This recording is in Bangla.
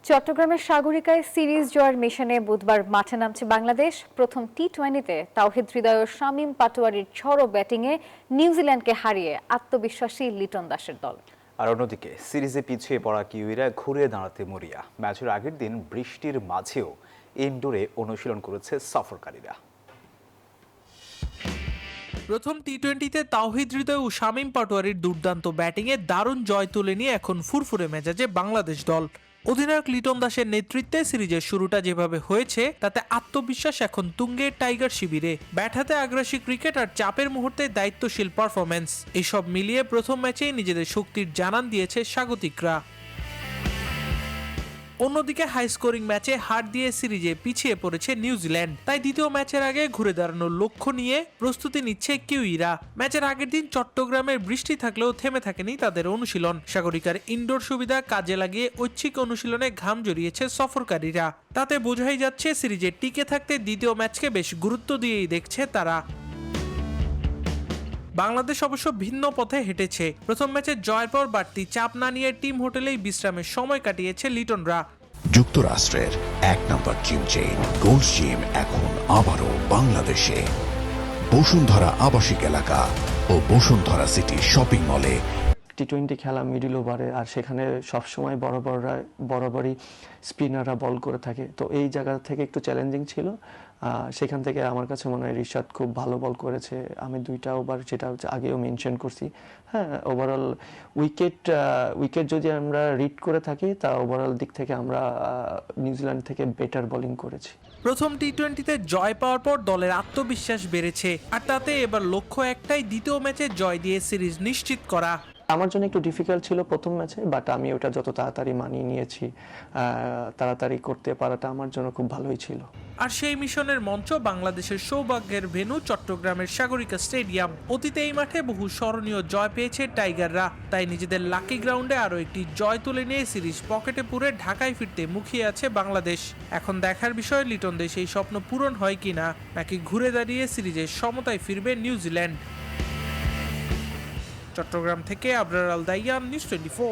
চট্টগ্রামের সাগরিকায় সিরিজ জয়ের মিশনে বুধবার মাঠে নামছে বাংলাদেশ। প্রথম টি-20-তে তাওহিদ হৃদয় ও শামীম পাটোয়ারির ঝড়ো ব্যাটিংয়ে নিউজিল্যান্ডকে হারিয়ে আত্মবিশ্বাসী লিটন দাসের দল। আর অন্যদিকে সিরিজে পিছিয়ে পড়া কিউইরা ঘুরে দাঁড়াতে মরিয়া। ম্যাচের আগের দিন বৃষ্টির মাঝেও ইনডোরে অনুশীলন করেছে সফরকারীরা। প্রথম টি-20-তে তাওহিদ হৃদয় ও শামীম পাটোয়ারির দুর্দান্ত ব্যাটিংয়ে দারুণ জয় তুলে নিয়ে এখন ফুরফুরে মেজাজে বাংলাদেশ দল। অধিনায়ক লিটন দাসের নেতৃত্বে সিরিজের শুরুটা যেভাবে হয়েছে তাতে আত্মবিশ্বাস এখন তুঙ্গে টাইগার শিবিরে। ব্যাট হাতে আগ্রাসী ক্রিকেট আর চাপের মুহূর্তে দায়িত্বশীল পারফরম্যান্স, এসব মিলিয়ে প্রথম ম্যাচেই নিজেদের শক্তির জানান দিয়েছে স্বাগতিকরা। অন্যদিকে হাই স্কোরিং ম্যাচে হার দিয়ে সিরিজে পিছিয়ে পড়েছে নিউজিল্যান্ড, তাই দ্বিতীয় ম্যাচের আগে ঘুরে দাঁড়ানোর লক্ষ্য নিয়ে প্রস্তুতি নিচ্ছে কিউইরা। ম্যাচের আগের দিন চট্টগ্রামের বৃষ্টি থাকলেও থেমে থাকেনি তাদের অনুশীলন। সাগরিকার ইনডোর সুবিধা কাজে লাগিয়ে ঐচ্ছিক অনুশীলনে ঘাম জড়িয়েছে সফরকারীরা। তাতে বোঝাই যাচ্ছে সিরিজে টিকে থাকতে দ্বিতীয় ম্যাচকে বেশ গুরুত্ব দিয়েই দেখছে তারা। বাংলাদেশ অবশ্য ভিন্ন পথে হেঁটেছে। প্রথম ম্যাচে জয়ের পর বাড়তি চাপ না নিয়ে টিম হোটেলেই বিশ্রামের সময় কাটিয়েছে লিটনরা। যুক্তরাষ্ট্রের 1 নম্বর জিম চেইন গোল্ড জিম এখন আবারও বাংলাদেশে। বসুন্ধরা আবাসিক এলাকা ও বসুন্ধরা সিটি শপিং মলে। টি-20 খেলা মিডল ওভারে, আর সেখানে সবসময় বরাবরই স্পিনাররা বল করে থাকে, তো এই জায়গা থেকে একটু চ্যালেঞ্জিং ছিল। সেখান থেকে আমার কাছে মনে হয় রিশাদ খুব ভালো বল করেছে। আমি 2টা ওভার, যেটা হচ্ছে আগেও মেনশন করছি, হ্যাঁ, ওভারঅল উইকেট যদি আমরা রিড করে থাকি তা ওভারঅল দিক থেকে আমরা নিউজিল্যান্ড থেকে বেটার বোলিং করেছি। প্রথম টি-20-তে জয় পাওয়ার পর দলের আত্মবিশ্বাস বেড়েছে, আর তাতে এবার লক্ষ্য একটাই, দ্বিতীয় ম্যাচে জয় দিয়ে সিরিজ নিশ্চিত করা। আমার জন্য একটু ডিফিকাল্ট ছিল প্রথম ম্যাচে, বাট আমি ওটা যত তাড়াতাড়ি মানিয়ে নিয়েছি। তাড়াতাড়ি করতে পারাটা আমার জন্য খুব ভালোই ছিল। আর সেই মিশনের মঞ্চ বাংলাদেশের সৌভাগ্যের ভেন্যু চট্টগ্রামের সাগরিকা স্টেডিয়াম। অতীতে এই মাঠে বহু স্মরণীয় জয় পেয়েছে টাইগাররা, তাই নিজেদের লাকি গ্রাউন্ডে আরও একটি জয় তুলে নিয়ে সিরিজ পকেটে পুরে ঢাকায় ফিরতে মুখিয়ে আছে বাংলাদেশ। এখন দেখার বিষয় লিটনদের সেই স্বপ্ন পূরণ হয় কিনা, নাকি ঘুরে দাঁড়িয়ে সিরিজের সমতায় ফিরবে নিউজিল্যান্ড। চট্টগ্রাম থেকে আবরার আল দাইয়ান, নিউজ 24।